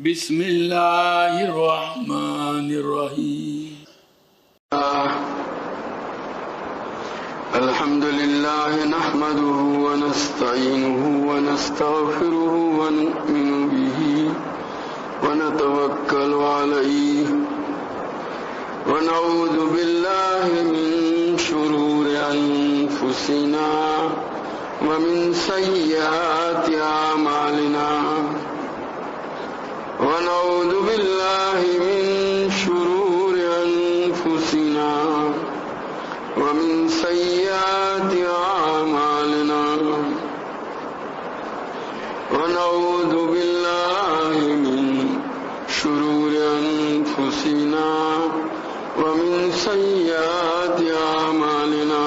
بسم اللہ الرحمن الرحیم. الحمد لله نحمده ونستعينه ونستغفره ونؤمن به ونتوكل عليه ونعوذ بالله من شرور أنفسنا ومن سيئات أعمالنا ونعوذ بالله من شرور أنفسنا ومن سيئات أعمالنا ونعوذ بالله من شرور أنفسنا ومن سيئات أعمالنا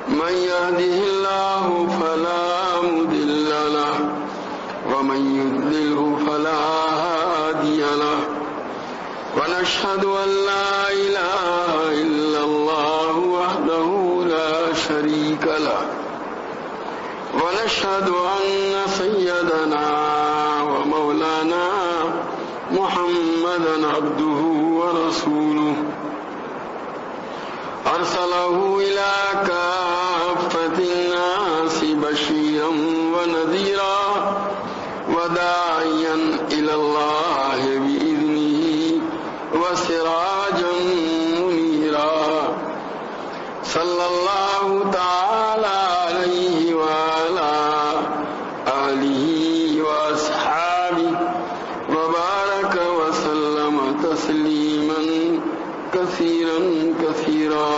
من يهده الله فلا مضل له ومن يضلله فلا هادي له ونشهد أن لا إله إلا الله وحده لا شريك له ونشهد أن سيدنا ومولانا محمدا عبده ورسوله أرسله إلى كافة الناس بشيرا ونذيرا وداعيا إلى الله بإذنه وسراجا منيرا صلى الله تعالى عليه وعلى آله وأصحابه وبارك وسلم تسليما كثيرا كثيرا.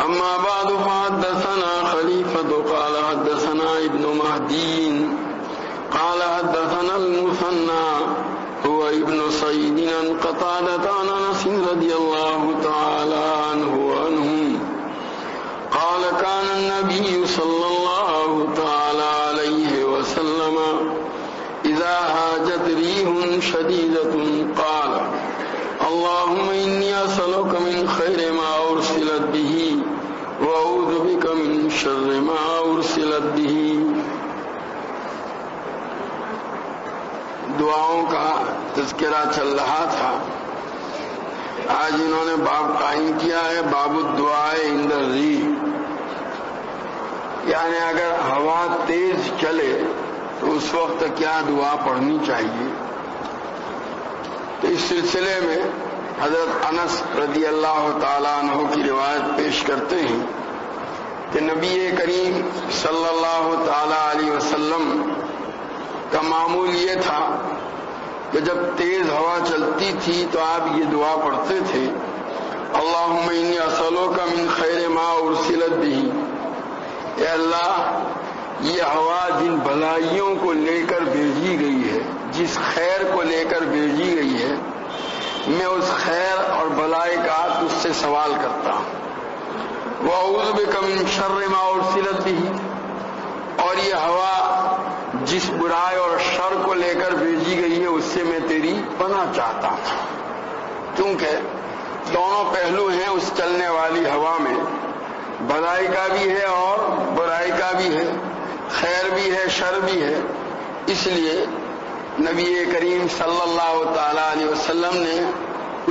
أما بعد فحدثنا خليفة قال حدثنا ابن مهدي قال حدثنا المثنى هو ابن سعيد عن قتادة عن أنس رضي الله تعالى عنه وعنهم قال كان النبي صلى الله تعالى عليه وسلم إذا هاجت ريح شديدة قال اللهم إني أسألك من خير ما أرسلت به وأعوذ بك من شر ما أرسلت به. دعاؤں کا تذکرہ چل رہا تھا. آج انہوں نے باب قائم کیا ہے باب الدعاء عند الريح، یعنی اگر ہوا تیز چلے تو اس وقت کیا دعا پڑھنی چاہیے. تو اس سلسلے میں حضرت انس رضی اللہ تعالیٰ عنہ کی روایت پیش کرتے ہیں کہ نبی کریم صلی اللہ تعالیٰ علیہ وسلم کا معمول یہ تھا کہ جب تیز ہوا چلتی تھی تو آپ یہ دعا پڑھتے تھے اللہم انی اسألوک من خیر ما ارسلت به، اے اللہ یہ ہوا جن بھلائیوں کو لے کر بھیجی گئی ہے، جس خیر کو لے کر بھیجی گئی ہے، میں اس خیر اور بلائی کا تجھ سے سوال کرتا ہوں. وَأَعُوذُ بِكَ مِن شَرِّ مَا أُرْسِلَتْ بِهِ، اور یہ ہوا جس برائی اور شر کو لے کر بھیجی گئی ہے اس سے میں تیری پناہ چاہتا ہوں. کیونکہ دونوں پہلو ہیں اس چلنے والی ہوا میں، بھلائی کا بھی ہے اور برائی کا بھی ہے، خیر بھی ہے شر بھی ہے. اس لیے نبی کریم صلی اللہ تعالیٰ علیہ وسلم نے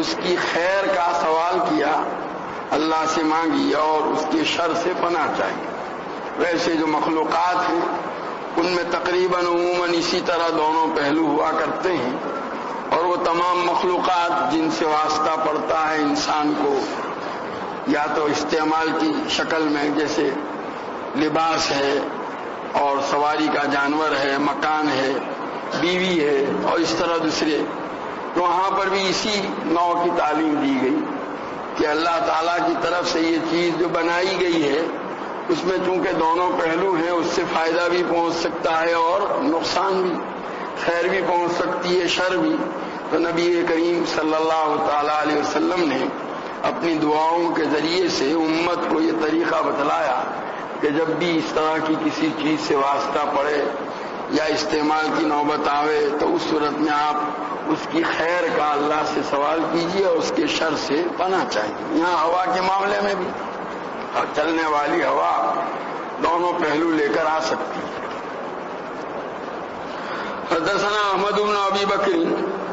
اس کی خیر کا سوال کیا، اللہ سے مانگی اور اس کے شر سے پناہ چاہی. ویسے جو مخلوقات ہیں ان میں تقریباً عموماً اسی طرح دونوں پہلو ہوا کرتے ہیں، اور وہ تمام مخلوقات جن سے واسطہ پڑتا ہے انسان کو یا تو استعمال کی شکل میں، جیسے لباس ہے اور سواری کا جانور ہے، مکان ہے، بیوی ہے اور اس طرح دوسرے، تو وہاں پر بھی اسی نوع کی تعلیم دی گئی کہ اللہ تعالیٰ کی طرف سے یہ چیز جو بنائی گئی ہے اس میں چونکہ دونوں پہلو ہیں، اس سے فائدہ بھی پہنچ سکتا ہے اور نقصان بھی، خیر بھی پہنچ سکتی ہے شر بھی. تو نبی کریم صلی اللہ تعالیٰ علیہ وسلم نے اپنی دعاؤں کے ذریعے سے امت کو یہ طریقہ بتلایا کہ جب بھی اس طرح کی کسی چیز سے واسطہ پڑے یا استعمال کی نوبت آوے تو اس صورت میں آپ اس کی خیر کا اللہ سے سوال کیجیے اور اس کے شر سے پناہ چاہیے. یہاں ہوا کے معاملے میں بھی اور چلنے والی ہوا دونوں پہلو لے کر آ سکتی ہے. حدثنا احمد بن ابی بکر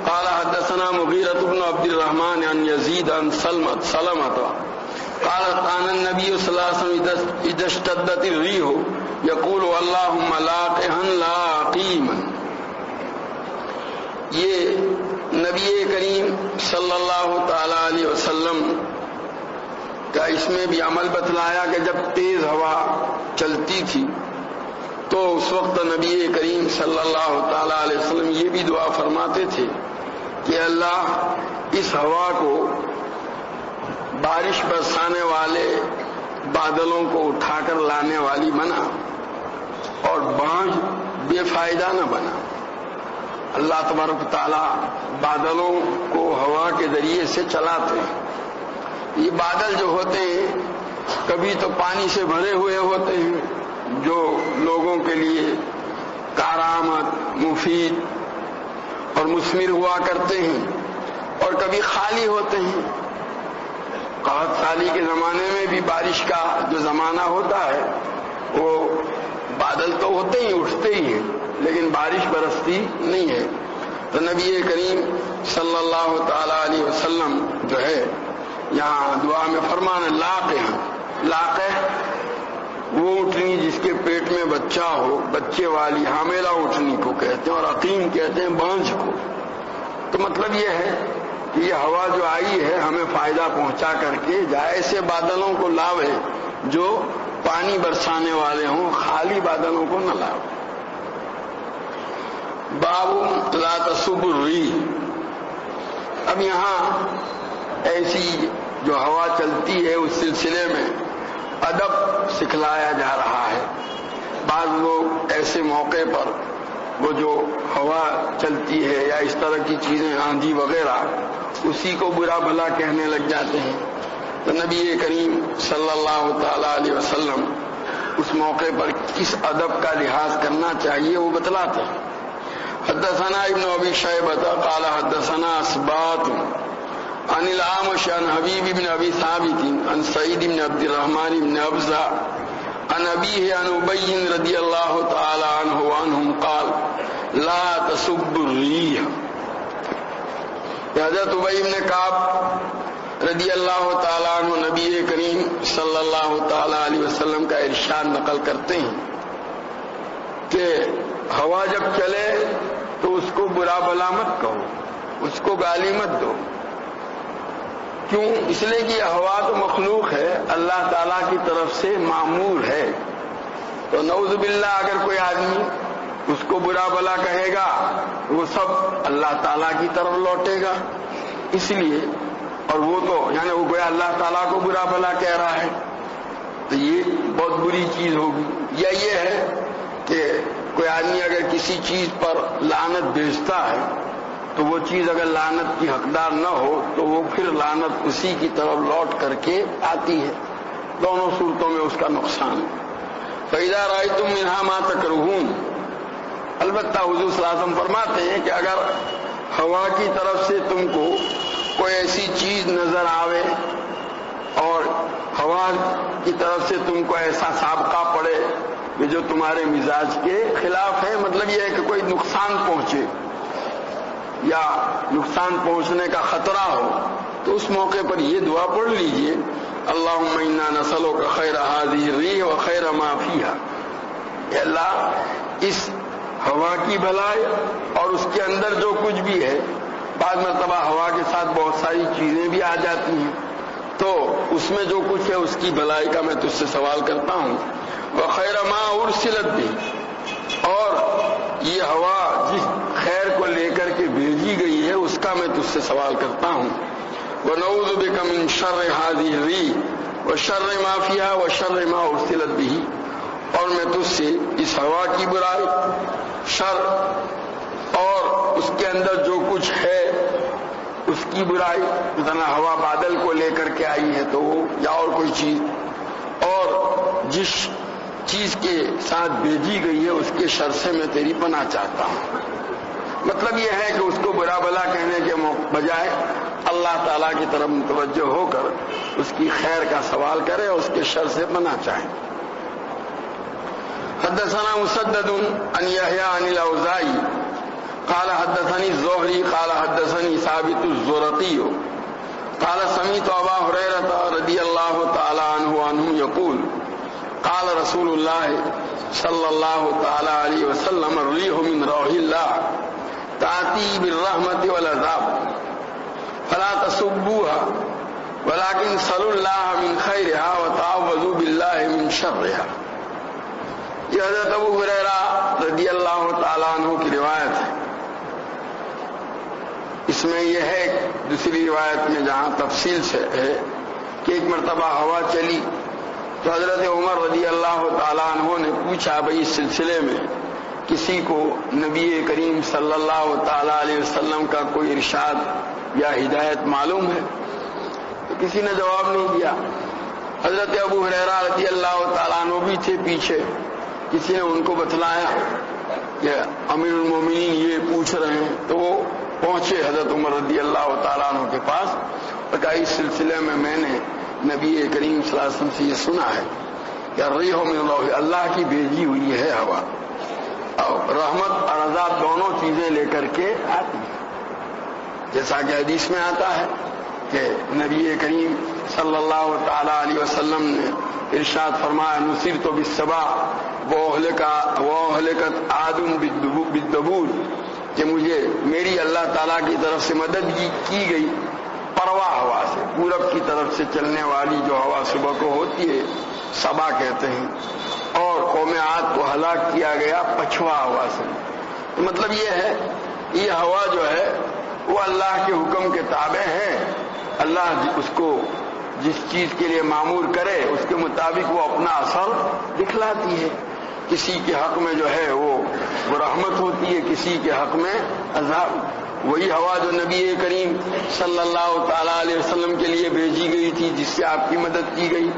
قال حدثنا مغیرة بن عبد الرحمن عن یزید عن سلمۃ قال كان النبي صلی اللہ علیہ وسلم اذا اشتدت الريح يقول اللهم لاقحا لاقیما. یہ نبی کریم صلی اللہ تعالی علیہ وسلم کا اس میں بھی عمل بتلایا کہ جب تیز ہوا چلتی تھی تو اس وقت نبی کریم صلی اللہ تعالی علیہ وسلم یہ بھی دعا فرماتے تھے کہ اللہ اس ہوا کو بارش برسانے والے بادلوں کو اٹھا کر لانے والی بنا اور بانجھ بے فائدہ نہ بنا. اللہ تبارک تعالیٰ بادلوں کو ہوا کے ذریعے سے چلاتے ہیں. یہ بادل جو ہوتے ہیں کبھی تو پانی سے بھرے ہوئے ہوتے ہیں جو لوگوں کے لیے کارآمد مفید اور مثمر ہوا کرتے ہیں، اور کبھی خالی ہوتے ہیں. قحط سالی کے زمانے میں بھی بارش کا جو زمانہ ہوتا ہے وہ بادل تو ہوتے ہی اٹھتے ہی ہیں لیکن بارش برستی نہیں ہے. تو نبی کریم صلی اللہ تعالی علیہ وسلم جو ہے یہاں دعا میں فرمان لاقح وہ اٹھنی جس کے پیٹ میں بچہ ہو، بچے والی حاملہ اٹھنی کو کہتے ہیں، اور عقیم کہتے ہیں بانجھ کو. تو مطلب یہ ہے کہ یہ ہوا جو آئی ہے ہمیں فائدہ پہنچا کر کے جائے ایسے بادلوں کو لاوے جو پانی برسانے والے ہوں، خالی بادلوں کو نہ لاوے. باب لا تصب الریح. اب یہاں ایسی جو ہوا چلتی ہے اس سلسلے میں ادب سکھلایا جا رہا ہے. بعض لوگ ایسے موقع پر وہ جو ہوا چلتی ہے یا اس طرح کی چیزیں آندھی وغیرہ اسی کو برا بھلا کہنے لگ جاتے ہیں. تو نبی کریم صلی اللہ تعالی علیہ وسلم اس موقع پر کس ادب کا لحاظ کرنا چاہیے وہ بتلاتے ہیں. حدثنا ابن ابی شیبہ قال حدثنا اسباط عن الاعمش عن حبیب بن ابی ثابت عن سعید بن عبد الرحمن بن ابزہ عن ابیہ عن ابی رضی اللہ تعالی عنہ وعنہم قال لا تصب الریح. حضرت ابی بن کعب رضی اللہ تعالی عنہ نبی کریم صلی اللہ تعالی علیہ وسلم کا ارشاد نقل کرتے ہیں کہ ہوا جب چلے تو اس کو برا بھلا مت کہو، اس کو گالی مت دو. کیوں؟ اس لیے کہ ہوا تو مخلوق ہے، اللہ تعالیٰ کی طرف سے معمور ہے. تو نعوذ باللہ اگر کوئی آدمی اس کو برا بھلا کہے گا وہ سب اللہ تعالیٰ کی طرف لوٹے گا. اس لیے اور وہ تو یعنی وہ گویا اللہ تعالیٰ کو برا بھلا کہہ رہا ہے تو یہ بہت بری چیز ہوگی. یا یہ ہے کہ کوئی آدمی اگر کسی چیز پر لعنت بھیجتا ہے تو وہ چیز اگر لعنت کی حقدار نہ ہو تو وہ پھر لعنت اسی کی طرف لوٹ کر کے آتی ہے. دونوں صورتوں میں اس کا نقصان ہے. فَإِذَا رَأَيْتُم مِّنْهَا مَا تَكْرَهُونَ. البتہ حضور صلی اللہ علیہ وسلم فرماتے ہیں کہ اگر ہوا کی طرف سے تم کو کوئی ایسی چیز نظر آوے اور ہوا کی طرف سے تم کو ایسا سابقہ پڑے کہ جو تمہارے مزاج کے خلاف ہے، مطلب یہ ہے کہ کوئی نقصان پہنچے یا نقصان پہنچنے کا خطرہ ہو، تو اس موقع پر یہ دعا پڑھ لیجئے اللہم انا نسألک خیر ھذہ الریح و خیر ما فیھا. اے اللہ اس ہوا کی بھلائی اور اس کے اندر جو کچھ بھی ہے. بعض مرتبہ ہوا کے ساتھ بہت ساری چیزیں بھی آ جاتی ہیں تو اس میں جو کچھ ہے اس کی بھلائی کا میں تجھ سے سوال کرتا ہوں. وخیر ما ارسلت بہ. اور یہ ہوا جس خیر کو لے کر کے بھیجی گئی ہے اس کا میں تجھ سے سوال کرتا ہوں. ونعوذ بک من شر ھذہ الریح وشر ما فیھا وشر ما ارسلت بہ. اور میں تجھ سے اس ہوا کی برائی، شر اور اس کے اندر جو کچھ ہے اس کی برائی، مثلا ہوا بادل کو لے کر کے آئی ہے تو وہ یا اور کوئی چیز، اور جس چیز کے ساتھ بھیجی گئی ہے اس کے شر سے میں تیری پناہ چاہتا ہوں. مطلب یہ ہے کہ اس کو برا بھلا کہنے کے بجائے اللہ تعالیٰ کی طرف متوجہ ہو کر اس کی خیر کا سوال کرے اور اس کے شر سے پناہ چاہے. حدثنا مسدد عن یحییٰ عن الاوزاعی قال حدثني الزهري قال حدثني ثابت الزرقي قال سمعت أبا هريرة رضي الله تعالى عنه يقول قال رسول الله صلى الله تعالى عليه وسلم الريح من روح الله تأتي بالرحمة والعذاب فلا تسبوها ولكن سلوا الله من خيرها وتعوذوا بالله من شرها. یہ حضرت ابو ہریرہ رضی اللہ تعالیٰ عنہ کی روایت ہے. اس میں یہ ہے دوسری روایت میں جہاں تفصیل سے ہے کہ ایک مرتبہ ہوا چلی تو حضرت عمر رضی اللہ تعالیٰ عنہ نے پوچھا بھائی اس سلسلے میں کسی کو نبی کریم صلی اللہ تعالیٰ علیہ وسلم کا کوئی ارشاد یا ہدایت معلوم ہے؟ تو کسی نے جواب نہیں دیا. حضرت ابو ہریرہ رضی اللہ تعالیٰ عنہ بھی تھے پیچھے. کسی نے ان کو بتلایا کہ امیر المومنین یہ پوچھ رہے ہیں تو وہ پہنچے حضرت عمر رضی اللہ تعالیٰ عنہ کے پاس اور کہا اس سلسلے میں نے نبی کریم صلی اللہ علیہ وسلم سے یہ سنا ہے کہ الریح من اللہ، اللہ کی بھیجی ہوئی ہے ہوا، اور رحمت اور عذاب دونوں چیزیں لے کر کے آتی ہے. جیسا کہ حدیث میں آتا ہے کہ نبی کریم صلی اللہ تعالی علیہ وسلم نے ارشاد فرمایا نصرت بالصبا واہلکت عاد بالدبور، کہ مجھے میری اللہ تعالیٰ کی طرف سے مدد کی گئی پرواہ ہوا سے، پورب کی طرف سے چلنے والی جو ہوا صبح کو ہوتی ہے صبا کہتے ہیں، اور قوم عاد کو ہلاک کیا گیا پچھوا ہوا سے. تو مطلب یہ ہے یہ ہوا جو ہے وہ اللہ کے حکم کے تابع ہے. اللہ اس کو جس چیز کے لیے معمور کرے اس کے مطابق وہ اپنا اثر دکھلاتی ہے. کسی کے حق میں جو ہے وہ رحمت ہوتی ہے، کسی کے حق میں عذاب. وہی ہوا جو نبی کریم صلی اللہ تعالی علیہ وسلم کے لیے بھیجی گئی تھی جس سے آپ کی مدد کی گئی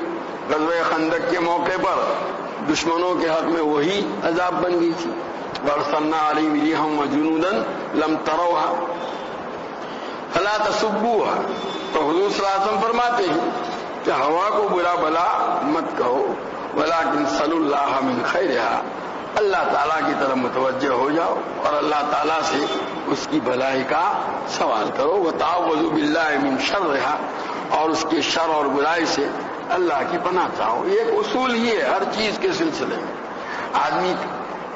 غزوہ خندق کے موقع پر، دشمنوں کے حق میں وہی عذاب بن گئی تھی. وَأَرْسَلْنَا عَلَيْهِمْ رِيحًا وَجُنُودًا لَمْ تَرَوْهَا فَلَا تَسُبُّوهَا. تو حضور صلی اللہ علیہ وسلم فرماتے ہیں کہ ہوا کو برا بلا مت کہو، ولیکن صلوا اللہ من خیرہا، اللہ تعالیٰ کی طرف متوجہ ہو جاؤ اور اللہ تعالیٰ سے اس کی بھلائی کا سوال کرو. وتعوذوا باللہ من شرہا، اور اس کے شر اور برائی سے اللہ کی پناہ چاہو. یہ ایک اصول ہی ہے ہر چیز کے سلسلے میں. آدمی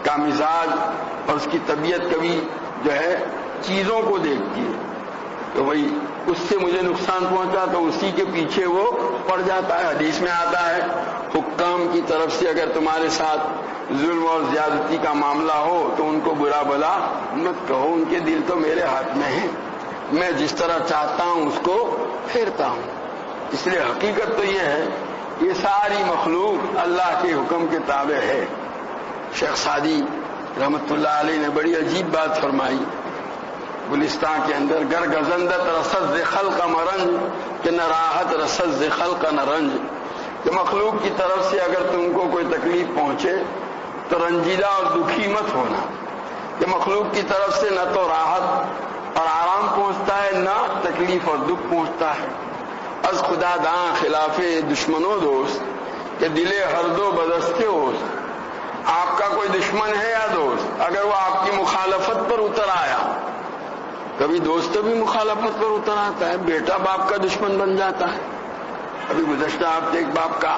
کا مزاج اور اس کی طبیعت کبھی جو ہے چیزوں کو دیکھتی ہے تو وہی اس سے مجھے نقصان پہنچا تو اسی کے پیچھے وہ پڑ جاتا ہے. حدیث میں آتا ہے حکام کی طرف سے اگر تمہارے ساتھ ظلم اور زیادتی کا معاملہ ہو تو ان کو برا بلا مت کہو، ان کے دل تو میرے ہاتھ میں ہیں، میں جس طرح چاہتا ہوں اس کو پھیرتا ہوں. اس لیے حقیقت تو یہ ہے یہ ساری مخلوق اللہ کے حکم کے تابع ہے. شیخ سعدی رحمت اللہ علیہ نے بڑی عجیب بات فرمائی گلستان کے اندر، گر گزندت رسد خلق مرنج کہ نہ راحت رسد خلق نہ رنج، کہ مخلوق کی طرف سے اگر تم کو کوئی تکلیف پہنچے تو رنجیدہ اور دکھی مت ہونا، کہ مخلوق کی طرف سے نہ تو راحت اور آرام پہنچتا ہے نہ تکلیف اور دکھ پہنچتا ہے. از خدا داں خلاف دشمنوں دوست کہ دلے ہر دو بدستے ہوست. آپ کا کوئی دشمن ہے یا دوست، اگر وہ آپ کی مخالفت پر اتر آیا، کبھی دوست بھی مخالفت پر اتر آتا ہے، بیٹا باپ کا دشمن بن جاتا ہے. ابھی گزشتہ ہفتے ایک باپ کا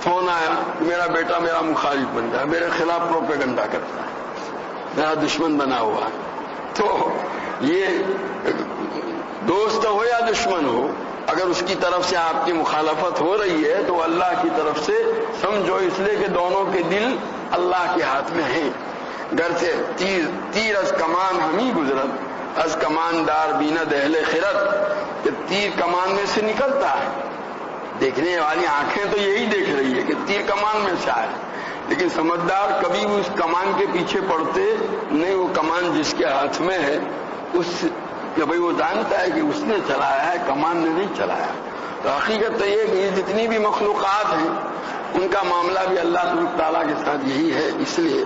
فون آیا کہ میرا بیٹا میرا مخالف بن جائے، میرے خلاف پروپیگنڈا کرتا ہے، میرا دشمن بنا ہوا ہے. تو یہ دوست ہو یا دشمن ہو، اگر اس کی طرف سے آپ کی مخالفت ہو رہی ہے تو اللہ کی طرف سے سمجھو، اس لیے کہ دونوں کے دل اللہ کے ہاتھ میں ہیں. گھر سے تیر از کمان ہمیں گزرت از کماندار بیند اہل خرد، کہ تیر کمان میں سے نکلتا ہے، دیکھنے والی آنکھیں تو یہی دیکھ رہی ہے کہ تیر کمان میں سے آئے، لیکن سمجھدار کبھی بھی اس کمان کے پیچھے پڑتے نہیں. وہ کمان جس کے ہاتھ میں ہے اس کہ بھئی وہ جانتا ہے کہ اس نے چلایا ہے، کمان نے نہیں چلایا. تو حقیقت تو یہ کہ یہ جتنی بھی مخلوقات ہیں ان کا معاملہ بھی اللہ تعالیٰ کے ساتھ یہی ہے. اس لیے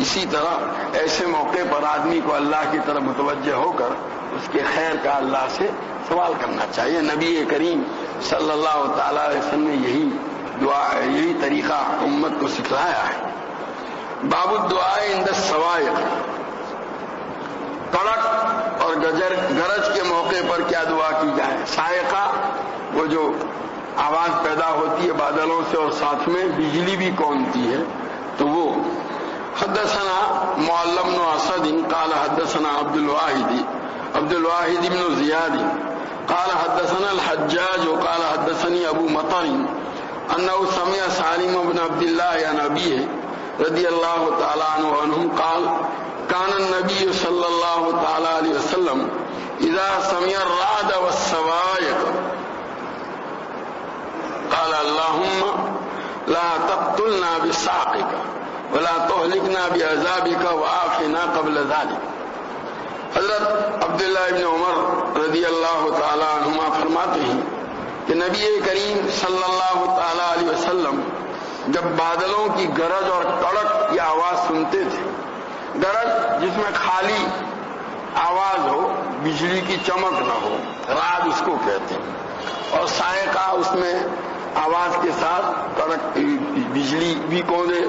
اسی طرح ایسے موقع پر آدمی کو اللہ کی طرف متوجہ ہو کر اس کے خیر کا اللہ سے سوال کرنا چاہیے. نبی کریم صلی اللہ تعالی علیہ وسلم نے یہی دعا یہی طریقہ امت کو سکھلایا ہے. باب الدعاء عند الصوائق. کڑک اور گرج کے موقع پر کیا دعا کی جائے؟ صاعقہ وہ جو آواز پیدا ہوتی ہے بادلوں سے اور ساتھ میں بجلی بھی کونتی ہے تو وہ. حدثنا معلم بن اسد قال حدثنا عبد الواحد بن زیاد قال حدثنا الحجاج قال حدثني ابو مطر انه سمع سالم بن عبد الله عن ابيه رضي الله تعالى عنه قال كان النبي صلى الله تعالى عليه وسلم اذا سمع الرعد والصواعق قال اللهم لا تقتلنا بصاعقك ولا تهلكنا بعذابك وعافنا قبل ذلك. حضرت عبداللہ ابن عمر رضی اللہ تعالی عنہما فرماتے ہیں کہ نبی کریم صلی اللہ تعالی علیہ وسلم جب بادلوں کی گرج اور کڑک کی آواز سنتے تھے، گرج جس میں خالی آواز ہو، بجلی کی چمک نہ ہو، رعد اس کو کہتے ہیں، اور صاعقہ اس میں آواز کے ساتھ کڑک بجلی بھی کودے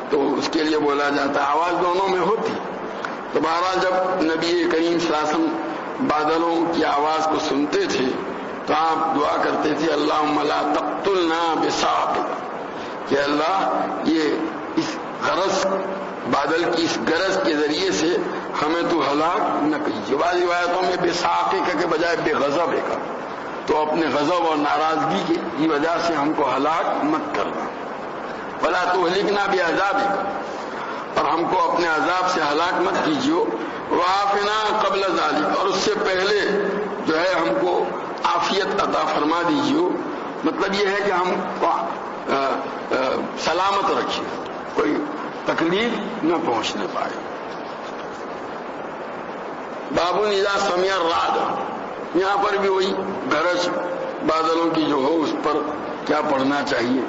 تو اس کے لیے بولا جاتا ہے، آواز دونوں میں ہوتی. تو بہرحال جب نبی کریم صلی اللہ علیہ وسلم بادلوں کی آواز کو سنتے تھے تو آپ دعا کرتے تھے اللہم لا تقتلنا بصاعقک، کہ اللہ یہ اس غرض بادل کی اس گرج کے ذریعے سے ہمیں تو ہلاک نہ کیجیے. بعض روایتوں میں بصاعقک کے بجائے بے غضب کا، تو اپنے غضب اور ناراضگی کی وجہ سے ہم کو ہلاک مت کرنا. ولا تہلکنا بعذابک، اور ہم کو اپنے عذاب سے ہلاک مت کیجیے. وعافنا قبل ذلک، اور اس سے پہلے جو ہے ہم کو عافیت عطا فرما دیجیے. مطلب یہ ہے کہ ہم سلامت رکھیے، کوئی تکلیف نہ پہنچنے پائے. باب اذا سمع الرعد، یہاں پر بھی وہی گرج بادلوں کی جو ہو اس پر کیا پڑھنا چاہیے.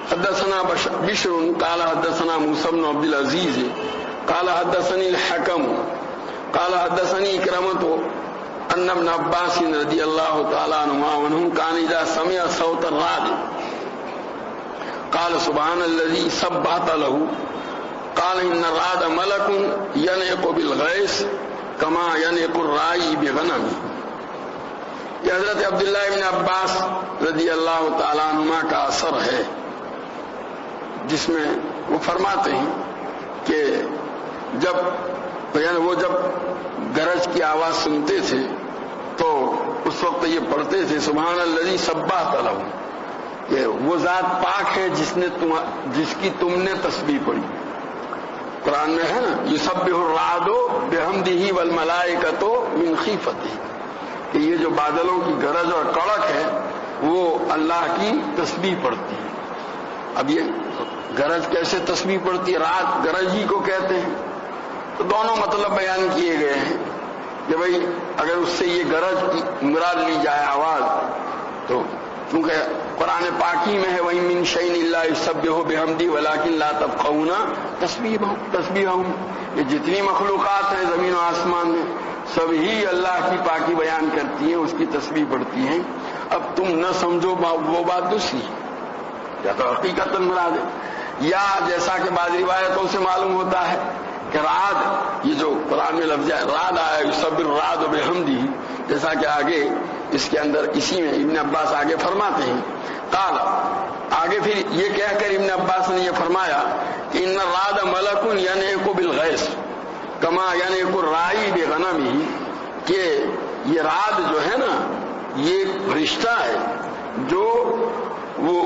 حدثنا بشر قال حدثنا موسى بن عبد العزيز قال حدثني الحكم قال حدثني إكرمة أن ابن عباس رضي الله تعالى عنه كان إذا سمع صوت الرعد قال سبحان الذي سبحت له قال إن الرعد ملك ينعق بالغيث كما ينعق الراعي بغنمه. یہ حضرت عبداللہ ابن عباس رضی اللہ تعالیٰ عنہما کا اثر ہے جس میں وہ فرماتے ہیں کہ جب گرج کی آواز سنتے تھے تو اس وقت یہ پڑھتے تھے سبحان الذی سبحت لہ، کہ وہ ذات پاک ہے جس کی تم نے تسبیح پڑھی. قرآن میں ہے نا یسبح الرعد بحمدہ والملائکۃ من خیفتہ، کہ یہ جو بادلوں کی گرج اور کڑک ہے وہ اللہ کی تسبیح پڑھتی ہے. اب یہ گرج کیسے تسبیح پڑتی ہے؟ رات گرج ہی کو کہتے ہیں. تو دونوں مطلب بیان کیے گئے ہیں کہ بھئی اگر اس سے یہ گرج کی مراد لی جائے آواز، تو کیونکہ قرآن پاکی میں ہے وَإِن مِّن شَيْءٍ إِلَّا يُسَبِّحُ بِحَمْدِهِ وَلَٰكِن لَّا تَفْقَهُونَ تَسْبِيحَهُمْ. یہ جتنی مخلوقات ہیں زمین و آسمان میں سب ہی اللہ کی پاکی بیان کرتی ہیں، اس کی تسبیح پڑھتی ہیں. اب تم نہ سمجھو وہ بات دوسری، یا تو حقیقت مراد ہے، یا جیسا کہ بعض روایتوں سے معلوم ہوتا ہے کہ رعد، یہ جو قرآن میں لفظ ہے رعد آیا یسبح الرعد بحمدہ، جیسا کہ آگے اس کے اندر اسی میں ابن عباس آگے فرماتے ہیں قال، آگے پھر یہ کہہ کر ابن عباس نے یہ فرمایا کہ ان الرعد ملک ینعق بالغیث کما ینعق الراعی بغنمہ، کہ یہ رعد جو ہے نا یہ ایک فرشتہ ہے جو وہ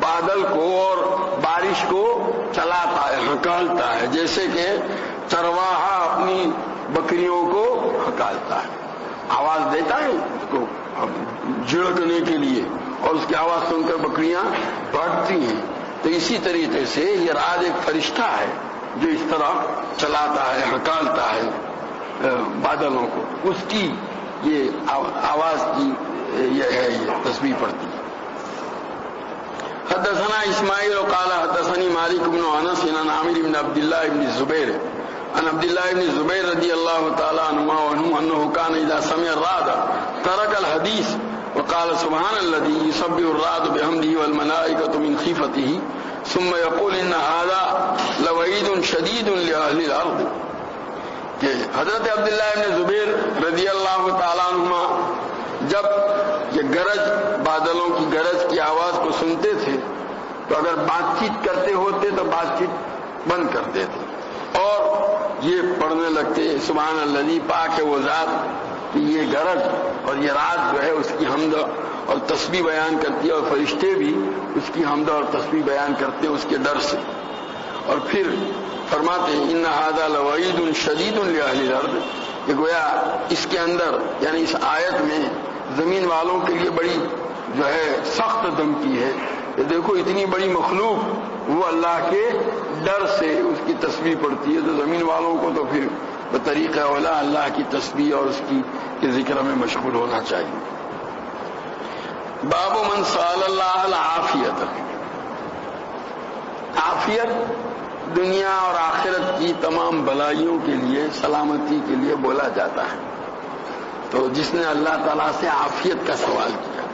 بادل کو اور بارش کو چلاتا ہے، ہکالتا ہے، جیسے کہ چرواہا اپنی بکریوں کو ہکالتا ہے، آواز دیتا ہے اس کو جھڑکنے کے لیے، اور اس کی آواز سن کر بکریاں بھاگتی ہیں. تو اسی طریقے سے یہ رعد ایک فرشتہ ہے جو اس طرح چلاتا ہے، ہکالتا ہے بادلوں کو، اس کی یہ آواز کی یہ ہے، یہ تسبیح پڑتی ہے. حدثنا اسماعیل قال حدثني مالك بن انس عن عامر بن عبد الله بن الزبير عن عبد الله بن الزبير رضي الله تعالى عنه انه كان اذا سمع الرعد ترك الحديث وقال سبحان الذي يسبح الرعد بحمده والملائكة من خيفته ثم يقول ان هذا لوعيد شديد لاهل الارض. کہ حضرت عبداللہ ابن زبیر رضی اللہ تعالیٰ عنہما جب یہ گرج بادلوں کی گرج کی آواز کو سنتے تھے تو اگر بات چیت کرتے ہوتے تو بات چیت بند کر دیتے اور یہ پڑھنے لگتے سبحان اللہ پاک ہے وہ ذات کہ یہ گرج اور یہ رات جو ہے اس کی حمد اور تسبیح بیان کرتی ہے اور فرشتے بھی اس کی حمد اور تسبیح بیان کرتے ہیں اس کے ڈر سے. اور پھر فرماتے ہیں ان ھذا لوعید شدید لأہل الارض کہ گویا اس کے اندر یعنی اس آیت میں زمین والوں کے لیے بڑی جو ہے سخت دھمکی ہے کہ دیکھو اتنی بڑی مخلوق وہ اللہ کے ڈر سے اس کی تسبیح پڑھتی ہے تو زمین والوں کو تو پھر بطریقہ اولا اللہ کی تسبیح اور اس کی ذکر میں مشغول ہونا چاہیے. باب من سأل اللہ العافیت. عافیت دنیا اور آخرت کی تمام بلائیوں کے لیے سلامتی کے لیے بولا جاتا ہے. تو جس نے اللہ تعالیٰ سے عافیت کا سوال کیا.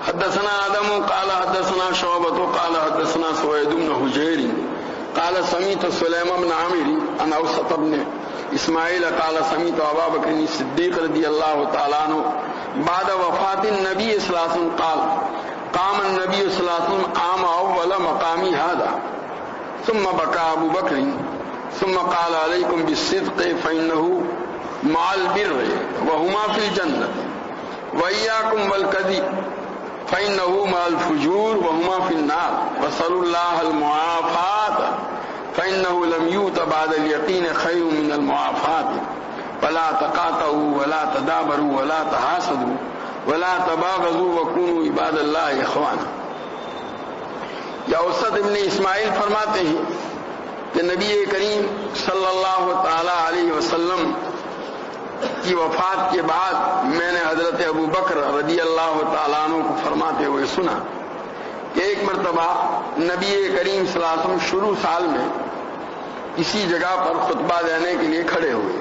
حدثنا آدم قال حدثنا شعبة قال حدثنا سويد بن حجير قال سمعت سليم بن عامر عن اوسط بن اسماعیل قال سمعت ابا بکر الصدیق رضی اللہ تعالیٰ عنہ بعد وفات النبی صلی اللہ علیہ وسلم قال قام النبی صلی اللہ علیہ وسلم قام اول مقامی هذا ثم بكى ابو بکر ثم قال عليكم بالصدق فانه مع البر وهما في الجنة وإياكم والكذب فإنه مع الفجور وهما في النار وصلوا الله المعافاة فإنه لم يؤت بعد اليقين خير من المعافاة ولا تقاطعوا ولا تدابروا ولا تحاسدوا ولا تباغضوا وكونوا عباد الله إخوانا. یا اوسط ابن اسماعیل فرماتے ہیں کہ نبی کریم صلی اللہ تعالی علیہ وسلم کی وفات کے بعد میں نے حضرت ابو بکر رضی اللہ تعالیٰ عنہ کو فرماتے ہوئے سنا کہ ایک مرتبہ نبی کریم صلی اللہ علیہ وسلم شروع سال میں کسی جگہ پر خطبہ دینے کے لیے کھڑے ہوئے.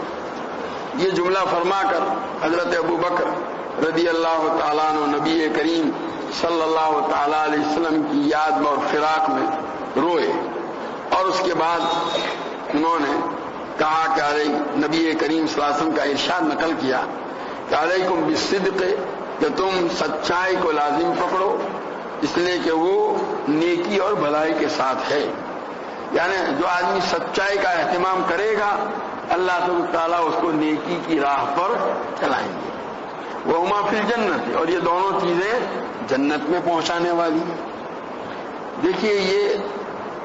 یہ جملہ فرما کر حضرت ابو بکر رضی اللہ تعالیٰ عنہ نبی کریم صلی اللہ تعالیٰ علیہ وسلم کی یاد میں اور فراق میں روئے اور اس کے بعد انہوں نے کہا کہ نبی کریم صلی اللہ علیہ وسلم کا ارشاد نقل کیا کہ علیکم بالصدق کہ تم سچائی کو لازم پکڑو اس لیے کہ وہ نیکی اور بھلائی کے ساتھ ہے. یعنی جو آدمی سچائی کا اہتمام کرے گا اللہ تعالیٰ اس کو نیکی کی راہ پر چلائیں گے. وہما فی الجنت اور یہ دونوں چیزیں جنت میں پہنچانے والی ہیں. دیکھیے یہ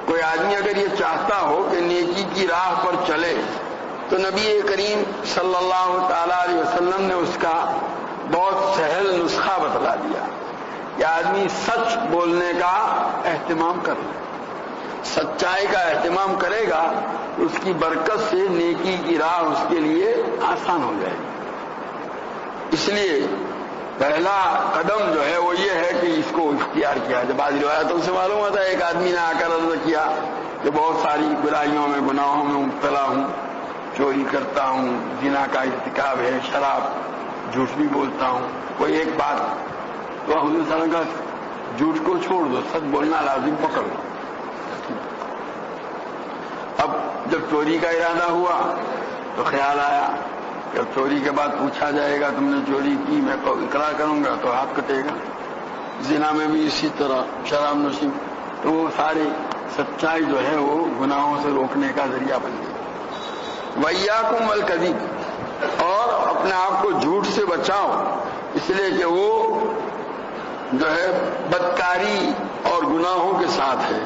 کوئی آدمی اگر یہ چاہتا ہو کہ نیکی کی راہ پر چلے تو نبی کریم صلی اللہ تعالیٰ علیہ وسلم نے اس کا بہت سہل نسخہ بتلا دیا کہ آدمی سچ بولنے کا اہتمام کر لے. سچائی کا اہتمام کرے گا تو اس کی برکت سے نیکی کی راہ اس کے لیے آسان ہو جائے گی. اس لیے پہلا قدم جو ہے وہ یہ ہے کہ اس کو اختیار کیا جائے. بعض روایتوں سے معلوم ہوتا ہے ایک آدمی نے آ کر عرض کیا کہ بہت ساری برائیوں میں گناہوں میں مبتلا ہوں, چوری کرتا ہوں, زنا کا ارتکاب ہے, شراب, جھوٹ بھی بولتا ہوں. کوئی ایک بات تو حضور صلی اللہ علیہ وسلم کا جھوٹ کو چھوڑ دو, سچ بولنا لازم پکڑ لو. اب جب چوری کا ارادہ ہوا تو خیال آیا جب چوری کے بعد پوچھا جائے گا تم نے چوری کی, میں اقرار کروں گا تو ہاتھ کٹے گا. زنا میں بھی اسی طرح, شراب نوشی, تو وہ ساری سچائی جو ہے وہ گناہوں سے روکنے کا ذریعہ بن گئی. وَإِيَّاكُمْ وَالْكَذِبَ اور اپنے آپ کو جھوٹ سے بچاؤ اس لیے کہ وہ جو ہے بدکاری اور گناہوں کے ساتھ ہے,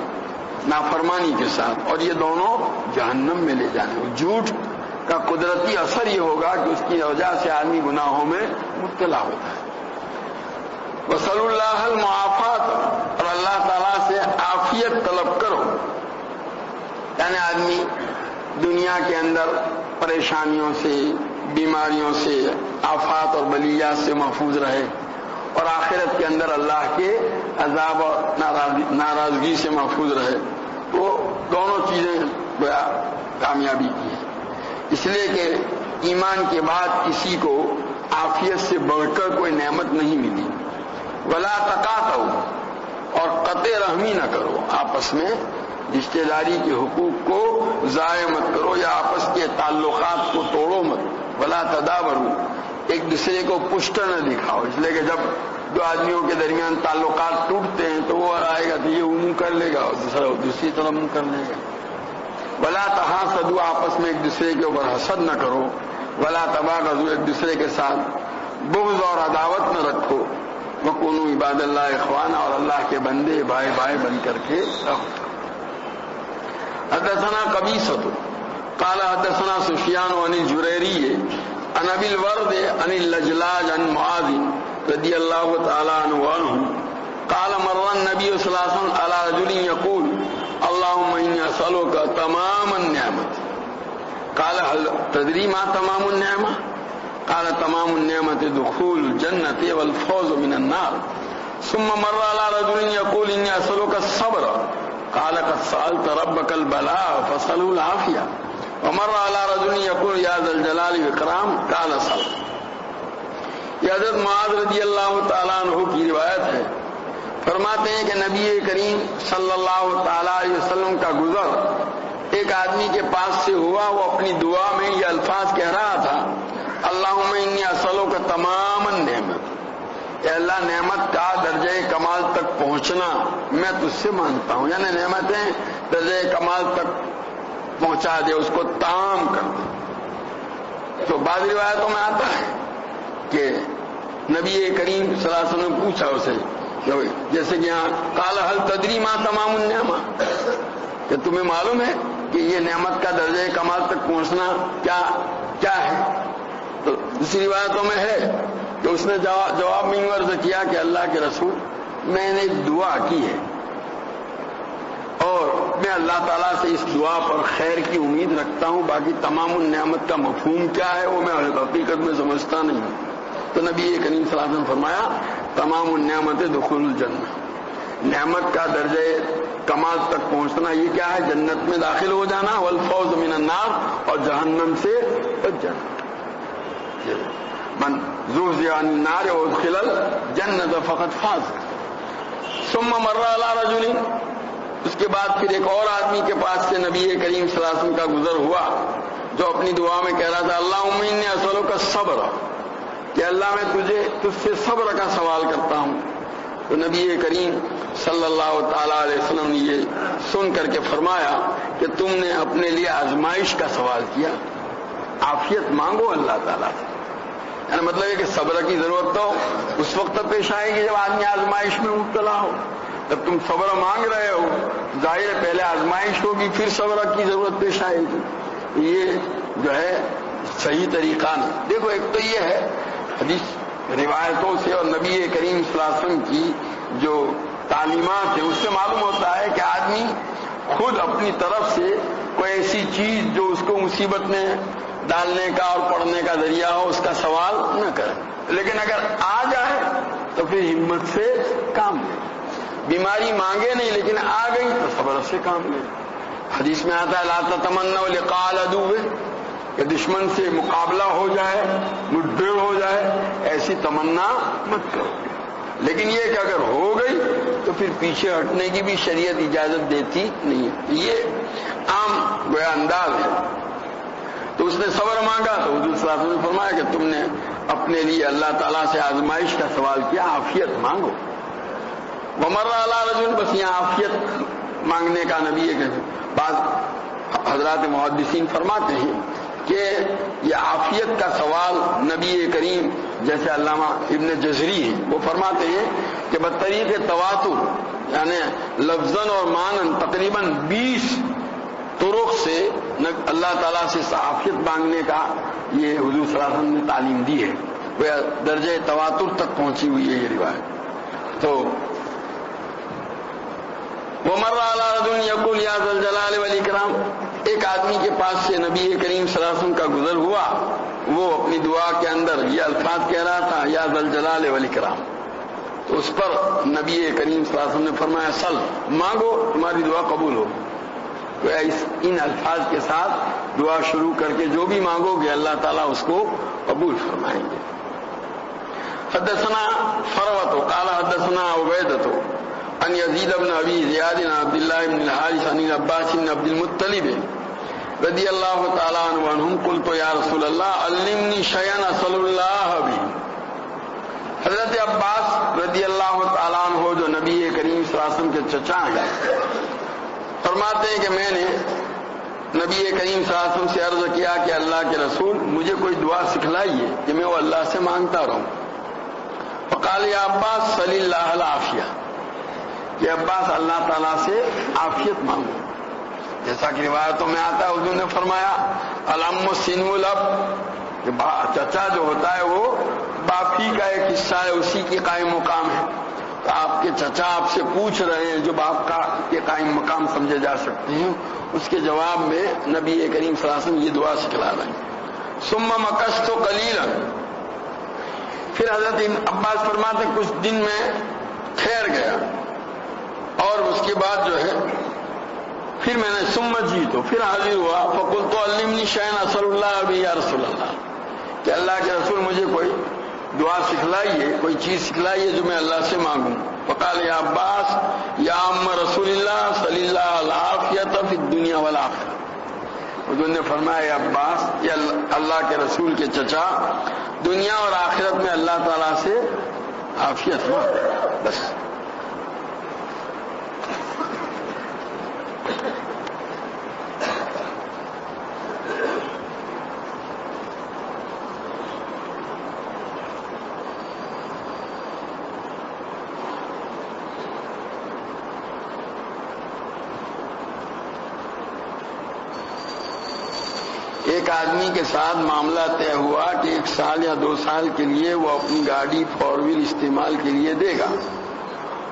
نافرمانی کے ساتھ, اور یہ دونوں جہنم میں لے جانے. جھوٹ کا قدرتی اثر یہ ہوگا کہ اس کی وجہ سے آدمی گناہوں میں مبتلا ہوتا ہے. وصلی اللہ المعافات اور اللہ تعالیٰ سے عافیت طلب کرو. یعنی آدمی دنیا کے اندر پریشانیوں سے, بیماریوں سے, آفات اور بلیات سے محفوظ رہے اور آخرت کے اندر اللہ کے عذاب اور ناراضگی سے محفوظ رہے. تو دونوں چیزیں کامیابی کی ہیں. اس لیے کہ ایمان کے بعد کسی کو عافیت سے بڑھ کر کوئی نعمت نہیں ملی. ولا تقاطعوا اور قطع رحمی نہ کرو آپس میں, رشتے داری کے حقوق کو ضائع مت کرو یا آپس کے تعلقات کو توڑو مت، ولا تدابرو، ایک دوسرے کو پشت نہ دکھاؤ، اس لیے کہ جب دو آدمیوں کے درمیان تعلقات ٹوٹتے ہیں تو وہ آئے گا تو یہ منہ کر لے گا اور دوسرا دوسری طرف منہ کر لے گا۔ ولا تحاسدوا، آپس میں ایک دوسرے کے اوپر حسد نہ کرو، ولا تباغضوا، ایک دوسرے کے ساتھ بغض اور عداوت نہ رکھو، وکونوا عباد اللہ اخوانا، اور اللہ کے بندے بھائی بھائی بن کر کے رہو۔ حدثنا قبیصۃ قال حدثنا سفیان عن الجریری عن ابی الورد عن اللجلاج عن معاذ رضی اللہ تعالی عنہ قال مر النبی صلی اللہ علیہ وسلم على رجل يقول اللهم انی اسألک تمام النعمت، قال هل تدری ما تمام النعمة؟ قال تمام النعمت دخول الجنة والفوز من النار، ثم مر على رجل يقول انی اسألک الصبر، قال قد سألت ربك البلاء فاسأله العافية، ومر على رجل يقول يا ذا الجلال والإكرام، قال صل۔ یہ حضرت معاذ رضی اللہ تعالیٰ عنہ کی روایت ہے، فرماتے ہیں کہ نبی کریم صلی اللہ تعالیٰ علیہ وسلم کا گزر ایک آدمی کے پاس سے ہوا، وہ اپنی دعا میں یہ الفاظ کہہ رہا تھا، اللہم انی اسألک تمام النعمت، اے اللہ نعمت کا درجہ کمال تک پہنچنا میں تجھ سے مانگتا ہوں، یعنی نعمتیں درجہ کمال تک پہنچا دے، اس کو تام کر دے۔ تو بعض روایتوں میں آتا ہے کہ نبی کریم صلی اللہ علیہ وسلم نے پوچھا اسے، جیسے کہ یہاں قال هل تدری ما تمام النعمہ، کہ تمہیں معلوم ہے کہ یہ نعمت کا درجہ کمال تک پہنچنا کیا ہے؟ تو دوسری روایتوں میں ہے کہ اس نے جواب میں یوں عرض کیا کہ اللہ کے رسول، میں نے ایک دعا کی ہے اور میں اللہ تعالیٰ سے اس دعا پر خیر کی امید رکھتا ہوں، باقی تمام النعمت کا مفہوم کیا ہے وہ میں حقیقت میں سمجھتا نہیں ہوں۔ تو نبی کریم صلی اللہ علیہ وسلم فرمایا تمام النعمت دخول الجنہ، نعمت کا درجہ کمال تک پہنچنا یہ کیا ہے؟ جنت میں داخل ہو جانا، والفوز من النار، اور جہنم سے بچ جانا۔ من زحزح عن النار وادخل الجنة فقد فاز۔ ثم مر على رجل، اس کے بعد پھر ایک اور آدمی کے پاس سے نبی کریم صلی اللہ علیہ وسلم کا گزر ہوا جو اپنی دعا میں کہہ رہا تھا اللہم انی اسألک الصبر، کہ اللہ میں تجھ سے صبر کا سوال کرتا ہوں۔ تو نبی کریم صلی اللہ تعالی علیہ وسلم نے یہ سن کر کے فرمایا کہ تم نے اپنے لیے آزمائش کا سوال کیا، عافیت مانگو اللہ تعالیٰ سے، یعنی مطلب ہے کہ صبر کی ضرورت تو اس وقت پیش آئے گی جب آدمی آزمائش میں مبتلا ہو۔ جب تم صبر مانگ رہے ہو ظاہر ہے پہلے آزمائش ہوگی پھر صبر کی ضرورت پیش آئے گی، یہ جو ہے صحیح طریقہ نہیں۔ دیکھو ایک تو یہ ہے حدیث روایتوں سے اور نبی کریم صلی اللہ علیہ وسلم کی جو تعلیمات ہیں اس سے معلوم ہوتا ہے کہ آدمی خود اپنی طرف سے کوئی ایسی چیز جو اس کو مصیبت میں ڈالنے کا اور پڑھنے کا ذریعہ ہو اس کا سوال نہ کرے، لیکن اگر آ جائے تو پھر ہمت سے کام لے۔ بیماری مانگے نہیں لیکن آ گئی تو صبر سے کام لے۔ حدیث میں آتا ہے لا تتمنوا لقاء العدو، کہ دشمن سے مقابلہ ہو جائے، مٹ بھیڑ ہو جائے، ایسی تمنا مت کرو، لیکن یہ کہ اگر ہو گئی تو پھر پیچھے ہٹنے کی بھی شریعت اجازت دیتی نہیں ہے، یہ عام گویا انداز ہے۔ تو اس نے صبر مانگا تو حضور صلی اللہ علیہ وسلم نے فرمایا کہ تم نے اپنے لیے اللہ تعالیٰ سے آزمائش کا سوال کیا، عافیت مانگو۔ ومر علی رجل، بس یہاں عافیت مانگنے کا نبی ہے کہ بعض حضرات محدثین فرماتے ہیں کہ یہ عافیت کا سوال نبی کریم جیسے علامہ ابن جزری ہیں وہ فرماتے ہیں کہ بطریق تواتر یعنی لفظاً اور معناً تقریباً 20 طرق سے اللہ تعالیٰ سے عافیت مانگنے کا یہ حضور صلی اللہ علیہ وسلم نے تعلیم دی ہے، وہ درجہ تواتر تک پہنچی ہوئی ہے یہ روایت۔ تو ومر علی رجل یقول یا ذا الجلال والاکرام، ایک آدمی کے پاس سے نبی کریم صلی اللہ علیہ وسلم کا گزر ہوا، وہ اپنی دعا کے اندر یہ الفاظ کہہ رہا تھا یا ذا الجلال والاکرام، تو اس پر نبی کریم صلی اللہ علیہ وسلم نے فرمایا سل، مانگو تمہاری دعا قبول ہو۔ تو ان الفاظ کے ساتھ دعا شروع کر کے جو بھی مانگو گے اللہ تعالیٰ اس کو قبول فرمائیں گے۔ حدثنا فروۃ قال حدثنا عبیدۃ ان یزید بن ابی زیاد بن عبداللہ بن الحارث عن عباس بن عبد المطلب رضی اللہ تعالی عنہم قلت یا رسول اللہ علمنی شیئا اسأل اللہ بہ. حضرت عباس رضی اللہ تعالیٰ عنہ جو نبی کریم صلی اللہ علیہ وسلم کے چچا ہیں، فرماتے ہیں کہ میں نے نبی کریم صلی اللہ علیہ وسلم سے عرض کیا کہ اللہ کے رسول مجھے کوئی دعا سکھلائیے کہ میں وہ اللہ سے مانگتا رہوں. فقال یا عباس صلی اللہ العافیہ، کہ عباس اللہ تعالیٰ سے عافیت مانگو. جیسا کہ روایتوں میں آتا ہے حضور نے فرمایا العم سنو الاب، کہ چچا جو ہوتا ہے وہ باپ ہی کا ایک حصہ ہے، اسی کی قائم مقام ہے. تو آپ کے چچا آپ سے پوچھ رہے ہیں جو باپ کا کے قائم مقام سمجھے جا سکتے ہیں، اس کے جواب میں نبی کریم صلی اللہ علیہ وسلم یہ دعا سکھلا رہے ہیں. ثم مکثت قلیلا، پھر حضرت عباس فرماتے ہیں کچھ دن میں ٹھہر گیا، اور اس کے بعد جو ہے پھر میں نے ثم جیتو، پھر حاضر ہوا. فقلت علمنی شیئا اسأل اللہ بہ یا رسول اللہ، کہ اللہ کے رسول مجھے کوئی دعا سکھلائیے، کوئی چیز سکھلائیے جو میں اللہ سے مانگوں. فقال یا عباس یا عم رسول اللہ صلی اللہ العافیۃ فی الدنیا والآخرہ. حضور نے فرمایا یا عباس، یہ اللہ کے رسول کے چچا، دنیا اور آخرت میں اللہ تعالیٰ سے عافیت مانگ. بس ایک آدمی کے ساتھ معاملہ طے ہوا کہ 1 سال یا 2 سال کے لیے وہ اپنی گاڑی 4 وہیل استعمال کے لیے دے گا،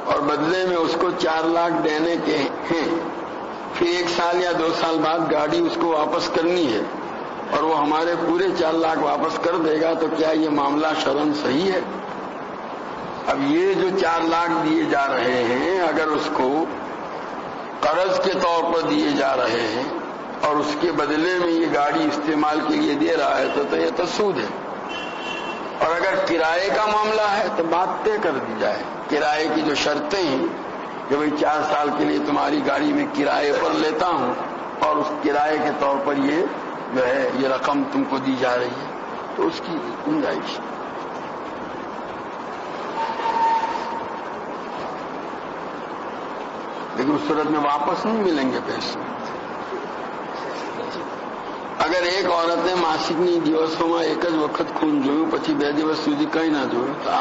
اور بدلے میں اس کو 4 لاکھ دینے کے ہیں. پھر 1 سال یا 2 سال بعد گاڑی اس کو واپس کرنی ہے، اور وہ ہمارے پورے 4 لاکھ واپس کر دے گا، تو کیا یہ معاملہ شرعاً صحیح ہے؟ اب یہ جو 4 لاکھ دیے جا رہے ہیں، اگر اس کو قرض کے طور پر دیے جا رہے ہیں اور اس کے بدلے میں یہ گاڑی استعمال کے لیے دے رہا ہے تو یہ تو سود ہے. اور اگر کرائے کا معاملہ ہے تو بات طے کر دی جائے. کرائے کی جو شرطیں ہیں کہ بھئی 4 سال کے لیے تمہاری گاڑی میں کرائے پر لیتا ہوں، اور اس کرائے کے طور پر یہ جو ہے یہ رقم تم کو دی جا رہی ہے، تو اس کی گنجائش. لیکن اس صورت میں واپس نہیں ملیں گے پیسے. اگر ایک عورت نے માસિકની દિવસોમાં એક જ વખત ખૂન જોયું પછી 2 દિવસ સુધી કંઈ ના જોયું તો આ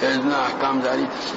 હેજના અહકામ જારી થશે.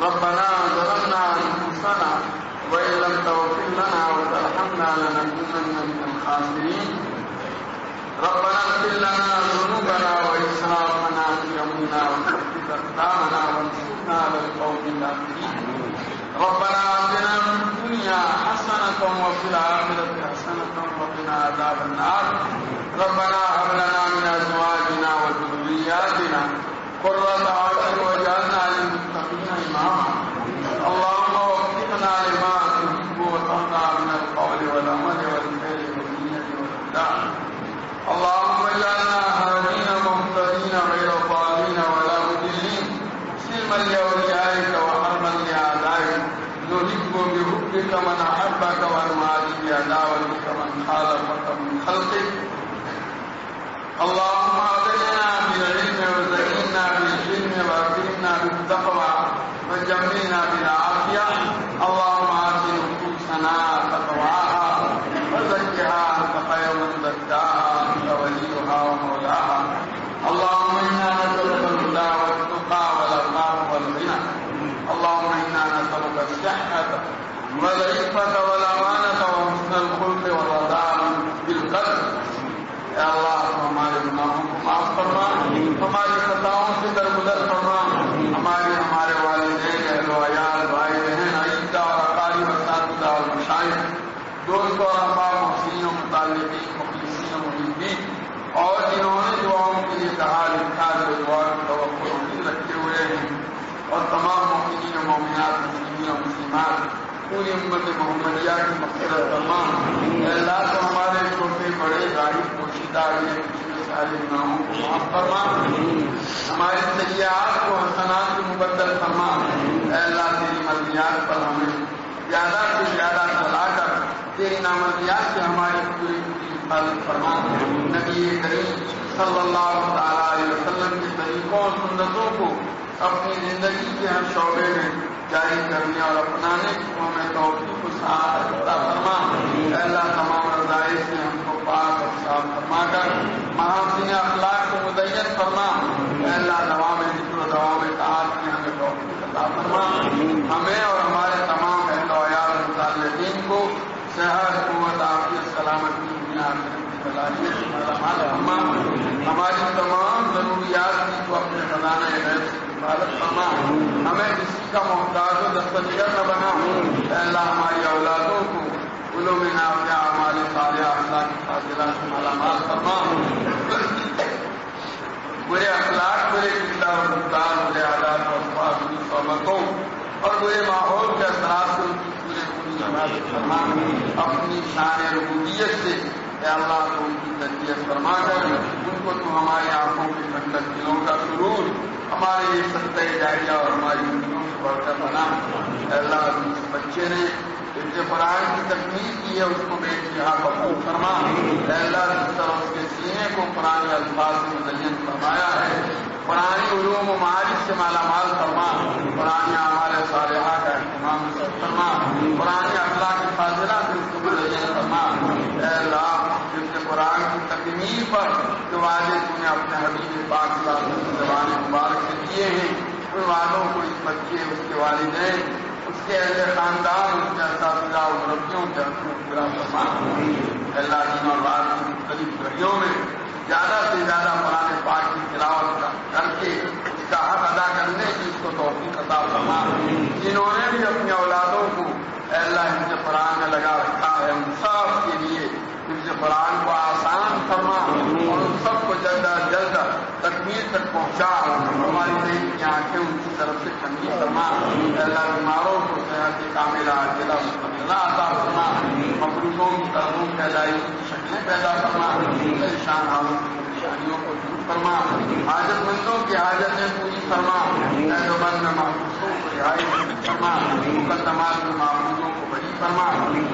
ربنا ظلمنا أنفسنا وإن لم تغفر لنا وترحمنا لنكونن من الخاسرين. ربنا اغفر لنا ذنوبنا وإسرافنا في أمرنا وثبت أقدامنا وانصرنا على القوم الكافرين. ربنا آتنا في الدنيا حسنة وفي الآخرة حسنة وقنا عذاب النار. ربنا هب لنا من أزواجنا وذرياتنا قرة أعين واجعلنا للمتقين إماما. اللهم وفقنا لما تحب وترضى من القول والعمل والخير والنية والإخلاص. اللهم اجعلنا هادين مهتدين غير ضالين ولا مضلين سلما لأوليائك وحرما لأعدائك. نحب بحبك من أحبك ونعادي بعداوتك من خالفك من خلقك. اللهم أغننا بالعلم وزينا بالحلم وأكرمنا بالتقوى وجملنا بالعافية. اللهم آت نفوسنا تقواها وزكها أنت خير من زكاها أنت وليها ومولاها. اللهم إنا نسألك الهدى والتقى والعفاف والغنى. اللهم إنا نسألك الصحة والعفة والأمانة وحسن الخلق والرضا بالقدر. اے اللہ تو ہمارے گناہوں کو معاف فرما، ہماری خطاؤں سے درگزر فرما، ہمارے والدین، اہل و عیال، بھائی بہن، عزیزہ اور اقارب اساتذہ اور مشائخ، دوست اور احباب، محسنین و متعلقین، مخلصین و محبین، اور جنہوں نے دعاؤں کے لیے کہا لکھا جو دعا کی توقع امید رکھے ہوئے ہیں، اور تمام مومنین و مومنات، مسلمین و مسلمات، پوری امت محمدیہ کی مغفرت فرما۔ اے اللہ تو ہمارے چھوٹے بڑے ظاہر پوشیدہ سارے گناہوں کو معاف فرما، ہماری سیئات کو حسنات سے مبدل فرما۔ اے اللہ تیری مرضیات پر ہمیں زیادہ سے زیادہ چلا کر تیری نامرضیات سے ہماری پوری حفاظت فرما۔ نبی کریم صلی اللہ تعالیٰ علیہ وسلم کے طریقوں اور سنتوں کو اپنی زندگی کے ہر شعبے میں جاری کرنے اور اپنانے کی ہمیں توفیق و سعادت عطا فرما۔ اے اللہ تمام رذائل سے ہم کو پاک اور صاف فرما کر محاسن اخلاق کو مزین فرما۔ اے اللہ دوام ذکر و دوام اطاعت میں ہمیں توفیق عطا فرما۔ ہمیں اور ہمارے تمام اہل و عیال متعلقین کو صحت، قوت، عافیت، سلامتی دنیا آخرت کی صلاحیت سے مالا مال فرما۔ ہماری تمام ضروریات کی تو اپنے خزانہ غیب سے حفاظت فرما۔ ہمیں کسی کا محتاج و دستگیر نہ بنا۔ اے اللہ ہماری اولادوں کو علوم نافعہ، اعمال صالحہ، اخلاق فاضلہ سے مالا مال فرما۔ برے اخلاق، برے کردار و رفتار، برے عادات و الفاظ، بری صحبتوں اور برے ماحول کے اثرات سے ان کی پوری حفاظت فرما۔ اپنی شان ربوبیت سے اے اللہ کو ان کی تربیت فرما کر ان کو تو ہماری آنکھوں کی ٹھنڈک، دلوں کا سرور، ہمارے لیے سطح جاریہ اور ہماری زندگیوں سے بڑھ کر بنا۔ اے اللہ جس بچے نے حفظ قرآن کی تکمیل کی ہے اس کو بے انتہا قبول فرما۔ اے اللہ جس طرح اس کے سینے کو قرآن الفاظ سے مزین فرمایا ہے، قرآن علوم و معارف سے مالا مال فرما۔ قرآن اعمال صالحہ کا اہتمام فرما۔ قرآن اخلاق فاضلہ سے اس کو مزین فرما۔ اے اللہ حفظ قرآن کی تکمیل پر جو وعدے تو نے اپنے حبیب پاک صلی اللہ علیہ وسلم زبان مبارک سے دیے ہیں، ان وعدوں کو اس بچے، اس کے والدین، اس کے اہل خاندان، اس کے اساتذہ اور مربیوں کے حق میں پورا فرما۔ اللہ دین اور رات کی مختلف گھڑیوں میں زیادہ سے زیادہ قرآن پاک کی تلاوت کر کے اس کا حق ادا کرنے کی اس کو توفیق عطا فرما۔ جنہوں نے بھی اپنی اولادوں کو اے اللہ حفظ قرآن میں لگا رکھا ہے، ان سب کے لیے حفظ قرآن کو آسان فرما اور ان سب کو جلد از جلد تکمیل تک پہنچا۔ ہماری دین کی آنکھیں ان کی طرف سے ٹھنڈی فرما۔ اے اللہ بیماروں کو صحت کاملہ عاجلہ مستقلہ عطا فرما۔ مقروضوں کی طرحوں کی ادائیگی کی شکلیں پیدا فرما۔ پریشان حالوں کی پریشانیوں کو دور فرما۔ حاجت مندوں کی حاجتیں پوری فرما۔ جو بند محبوسوں کو رہائی فرما۔ مقدمات میں معبودوں کو بری فرما۔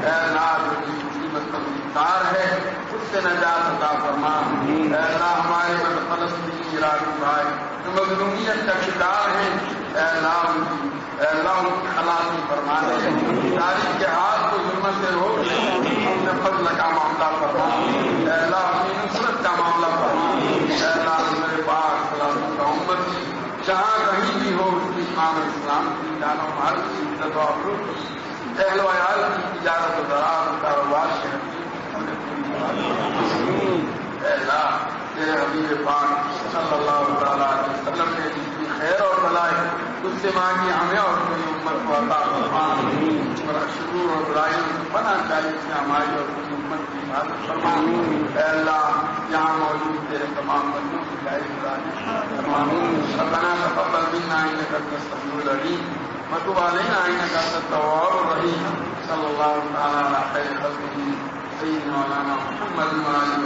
اے اللہ جو مصیبت کا گرفتار ہے اس سے نجات عطا فرما۔ اے اللہ ہمارے فلسطینی عراقی بھائی جو مظلومیت کا شکار ہیں، اے اللہ ان کی خلاصی فرما دے۔ تاریخ کے ہاتھ کو ظلم سے روک لے، اپنے فضل کا معاملہ فرما۔ اے اللہ اپنی نصرت کا معاملہ فرما۔ اے اللہ میرے پاک سلام کا امت کی جہاں کہیں بھی ہو اس کی ایمان اور اسلام کی جان و مال کی عزت و آبرو کی، اہل و عیال کی تجارت و زراعت و کاروبار کے تیرے حبیب پاک صلی اللہ تعالیٰ علیہ وسلم نے جس کی خیر اور بھلائی سے مانگی ہمیں اور پوری امت کو عطا فرما، اور شرور اور برائیوں سے پناہ چاہیے سے ہماری اور پوری امت کی حفاظت فرما۔ اے اللہ یہاں موجود تیرے تمام بندوں کی جائز فرما۔ ربنا تقبل منا انك انت السميع العليم وتب علينا انك انت التواب الرحيم۔ صلی اللہ تعالی علی خیر خلقہ سیدنا مولانا محمد وعلی